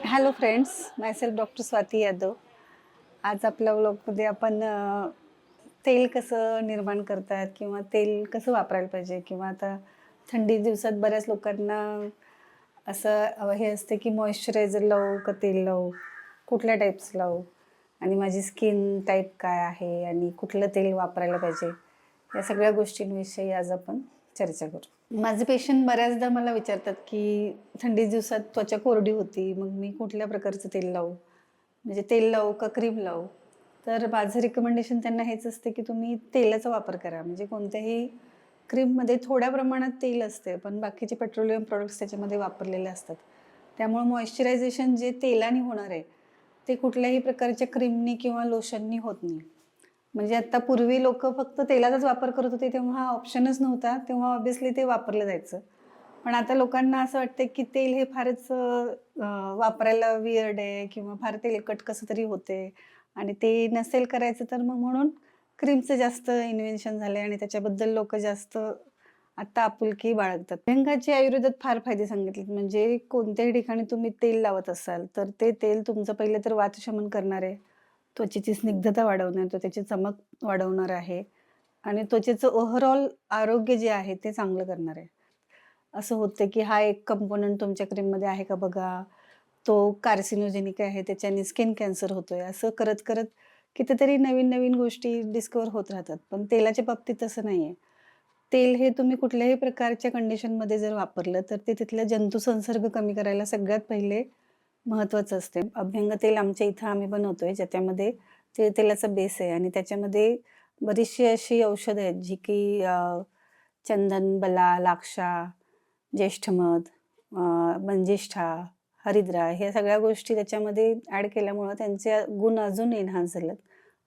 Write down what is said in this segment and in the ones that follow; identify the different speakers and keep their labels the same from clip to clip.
Speaker 1: Hello friends, myself doctor Swati Yadav. आज आपल्या व्लॉगमध्ये आपण तेल कसं निर्माण करतात किंवा तेल कसं वापरायला पाहिजे किंवा आता थंडी दिवसात बऱ्याच लोकांना असं हे असते की मॉइश्चरायझर लावू का तेल लावू, कुठल्या टाईप्स लावू आणि माझी स्किन टाईप काय आहे आणि कुठलं तेल वापरायला पाहिजे, या सगळ्या गोष्टींविषयी आज आपण चर्चा करू. माझे पेशंट बऱ्याचदा मला विचारतात की थंडी दिवसात त्वचा कोरडी होती, मग मी कुठल्या प्रकारचं तेल लावू, म्हणजे तेल लावू का क्रीम लावू. तर माझं रिकमेंडेशन त्यांना हेच असते की तुम्ही तेलाचा वापर करा. म्हणजे कोणत्याही क्रीममध्ये थोड्या प्रमाणात तेल असते, पण बाकीचे पेट्रोलियम प्रॉडक्ट्स त्याच्यामध्ये वापरलेले असतात. त्यामुळे मॉइश्चरायझेशन जे तेलाने होणार आहे ते कुठल्याही प्रकारच्या क्रीमनी किंवा लोशननी होत नाही. म्हणजे आता पूर्वी लोकं फक्त तेलाचाच वापर करत होते, तेव्हा हा ऑप्शनच नव्हता. तेव्हा ऑब्व्हियसली ते वापरलं जायचं. पण आता लोकांना असं वाटतं की तेल हे फारच वापरायला वियर्ड आहे किंवा फार तेलकट कसं तरी होते आणि ते नसेल करायचं, तर मग म्हणून क्रीमचं जास्त इन्व्हेन्शन झालंय आणि त्याच्याबद्दल लोकं जास्त आता आपुलकी बाळगतात. अभ्यंगाचे आयुर्वेदात फार फायदे सांगितलेत. म्हणजे कोणत्याही ठिकाणी तुम्ही तेल लावत असाल, तर ते तेल तुमचं पहिलं तर वातशमन करणार आहे. त्वचेची स्निग्धता वाढवणार, त्वचेची चमक वाढवणार आहे आणि त्वचेचं ओव्हरऑल आरोग्य जे आहे ते चांगलं करणार आहे. असं होतं की हा एक कंपोनंट तुमच्या क्रीममध्ये आहे का बघा, तो कार्सिनोजेनिक आहे, त्याच्याने स्किन कॅन्सर होतोय. असं करत-करत कितीतरी नवीन-नवीन गोष्टी डिस्कव्हर होत राहतात. पण तेलाच्या बाबतीत तसं नाहीये. तेल हे तुम्ही कुठल्याही प्रकारच्या कंडिशनमध्ये जर वापरलं, तर ते तिथला जंतुसंसर्ग कमी करायला सगळ्यात पहिले महत्त्वाचं असते. अभ्यंग तेल आमच्या इथं आम्ही बनवतोय, ज्याच्यामध्ये तेलाचा बेस आहे आणि त्याच्यामध्ये बरीचशी अशी औषधं आहेत, जी की चंदन, बला, लाक्षा, ज्येष्ठमध, मंजिष्ठा, हरिद्रा, ह्या सगळ्या गोष्टी त्याच्यामध्ये ॲड केल्यामुळं त्यांचे गुण अजून एन्हान्स झालेत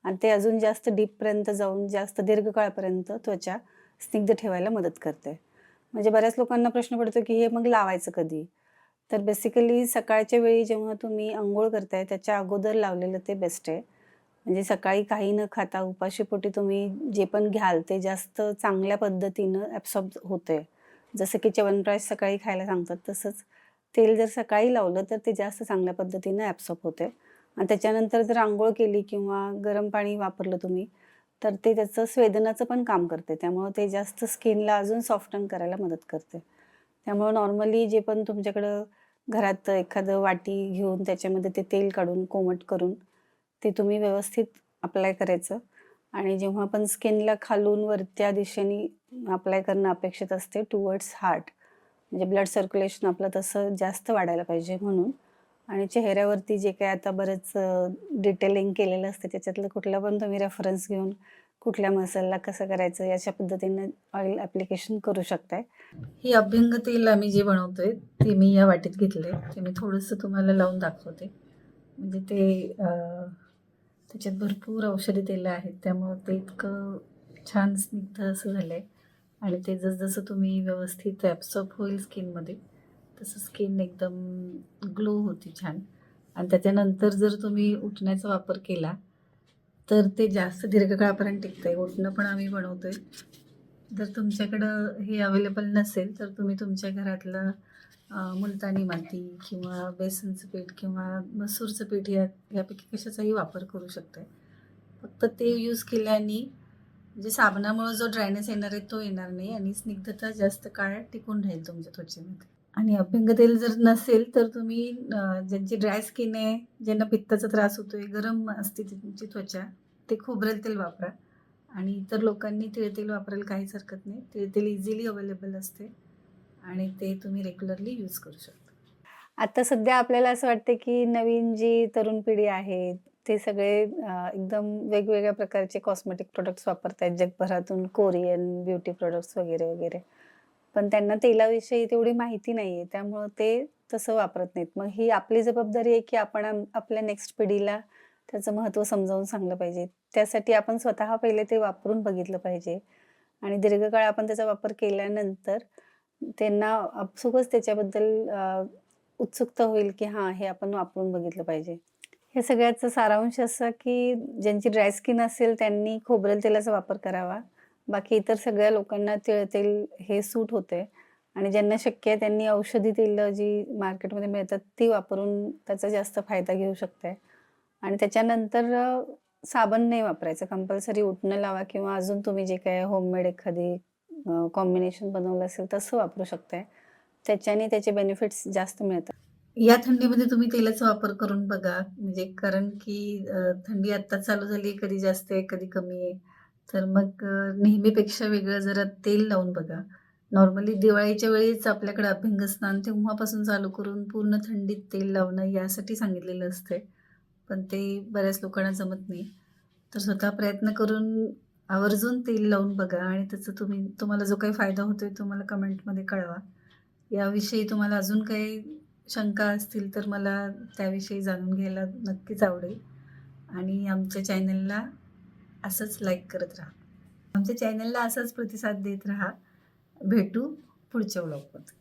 Speaker 1: आणि ते अजून जास्त डीपपर्यंत जाऊन जास्त दीर्घकाळापर्यंत त्वचा स्निग्ध ठेवायला मदत करते. म्हणजे बऱ्याच लोकांना प्रश्न पडतो की हे मग लावायचं कधी? तर बेसिकली सकाळच्या वेळी जेव्हा तुम्ही अंघोळ करताय त्याच्या अगोदर लावलेलं ते बेस्ट आहे. म्हणजे सकाळी काही न खाता उपाशीपोटी तुम्ही जे पण घ्याल ते जास्त चांगल्या पद्धतीनं ॲब्सॉर्ब होतंय. जसं की च्यवनप्राश सकाळी खायला सांगतात, तसंच तेल जर सकाळी लावलं तर ते जास्त चांगल्या पद्धतीनं ॲब्सॉर्ब होते आणि त्याच्यानंतर जर अंघोळ केली किंवा गरम पाणी वापरलं तुम्ही, तर ते त्याचं स्वेदनाचं पण काम करते. त्यामुळं ते जास्त स्किनला अजून सॉफ्टन करायला मदत करते. त्यामुळं नॉर्मली जे पण तुमच्याकडं घरात एखादं वाटी घेऊन त्याच्यामध्ये ते तेल काढून कोमट करून ते तुम्ही व्यवस्थित अप्लाय करायचं आणि जेव्हा आपण स्किनला खालून वरच्या दिशेने अप्लाय करणं अपेक्षित असते टुवर्ड्स हार्ट, म्हणजे ब्लड सर्क्युलेशन आपलं तसं जास्त वाढायला पाहिजे म्हणून. आणि चेहऱ्यावरती जे काही आता बरंच डिटेलिंग केलेलं असतं त्याच्यातलं कुठला पण तुम्ही रेफरन्स घेऊन कुठल्या मसलला कसं करायचं याच्या पद्धतीनं ऑइल ॲप्लिकेशन करू शकताय. ही अभ्यंग तेल आम्ही जे बनवतोय ते मी या वाटीत घेतलंय. ते मी थोडंसं तुम्हाला लावून दाखवते. म्हणजे ते त्याच्यात भरपूर औषधी तेलं आहेत, त्यामुळं ते इतकं छान स्निग्ध असं झालंय आणि ते जसं तुम्ही व्यवस्थित ॲब्सॉर्ब होईल स्किनमध्ये, तसं स्किन एकदम ग्लो होती छान. आणि त्याच्यानंतर जर तुम्ही उठण्याचा वापर केला, तर ते जास्त दीर्घकाळापर्यंत टिकतंय. उटणं पण आम्ही बनवतोय. जर तुमच्याकडं हे अवेलेबल नसेल, तर तुम्ही तुमच्या घरातलं मुलतानी माती किंवा बेसनचं पीठ किंवा मसूरचं पीठ यापैकी कशाचाही वापर करू शकताय. फक्त ते यूज केल्याने म्हणजे साबणामुळं जो ड्रायनेस येणार आहे तो येणार नाही आणि स्निग्धता जास्त काळ टिकून राहील तुमच्या त्वचेमध्ये. आणि अभ्यंग तेल जर नसेल तर तुम्ही ज्यांची ड्राय स्किन आहे, ज्यांना पित्ताचा त्रास होतोय, गरम असते त्यांची त्वचा, ते खोबरेल तेल वापरा आणि इतर लोकांनी तिळतेल वापरायला काहीच हरकत नाही. तिळतेल इझिली अवेलेबल असते आणि ते तुम्ही रेग्युलरली यूज करू शकता. आता सध्या आपल्याला असं वाटतं की नवीन जी तरुण पिढी आहे, ते सगळे एकदम वेगवेगळ्या प्रकारचे कॉस्मेटिक प्रॉडक्ट्स वापरतायत जगभरातून, कोरियन ब्युटी प्रॉडक्ट्स वगैरे, वगैरे. पण त्यांना तेलाविषयी तेवढी माहिती नाहीये, त्यामुळं ते तसं वापरत नाहीत. मग ही आपली जबाबदारी आहे की आपण आपल्या नेक्स्ट पिढीला त्याचं महत्त्व समजावून सांगलं पाहिजे. त्यासाठी आपण स्वतः पहिले ते वापरून बघितलं पाहिजे आणि दीर्घकाळ आपण त्याचा वापर केल्यानंतर त्यांना आपसुकच त्याच्याबद्दल उत्सुकता होईल की हां, हे आपण वापरून बघितलं पाहिजे. हे सगळ्याचा सारांश असा की ज्यांची ड्राय स्किन असेल त्यांनी खोबरेल तेलाचा वापर करावा. बाकी इतर सगळ्या लोकांना तिळतेल हे सूट होते आणि ज्यांना शक्य आहे त्यांनी औषधी तेलं जी मार्केटमध्ये मिळतात ती वापरून त्याचा जास्त फायदा घेऊ शकताय. आणि त्याच्यानंतर साबण नाही वापरायचं. कंपल्सरी उटणं लावा किंवा अजून तुम्ही जे काही होममेड एखादी कॉम्बिनेशन बनवलं असेल तसं वापरू शकताय. त्याच्याने त्याचे बेनिफिट्स जास्त मिळतात. या थंडीमध्ये तुम्ही तेलाचा वापर करून बघा. म्हणजे कारण की थंडी आत्ताच चालू झाली आहे, कधी जास्त आहे, कधी कमी आहे. तर मग नेहमीपेक्षा वेगळं जरा तेल लावून बघा. नॉर्मली दिवाळीच्या वेळीच आपल्याकडे अभ्यंगस्नान तेव्हापासून चालू करून पूर्ण थंडीत तेल लावणं यासाठी सांगितलेलं असतंय. पण ते बऱ्याच लोकांना जमत नाही. तर स्वतः प्रयत्न करून आवर्जून तेल लावून बघा आणि त्याचा तुम्हाला जो काही फायदा होतोय तो मला कमेंटमध्ये कळवा. याविषयी तुम्हाला अजून काही शंका असतील तर मला त्याविषयी जाणून घ्यायला नक्कीच आवडेल आणि आमच्या चॅनलला असंच लाईक करत राहा. आमच्या चॅनलला असाच प्रतिसाद देत राहा. भेटू पुढच्या व्लॉगमध्ये.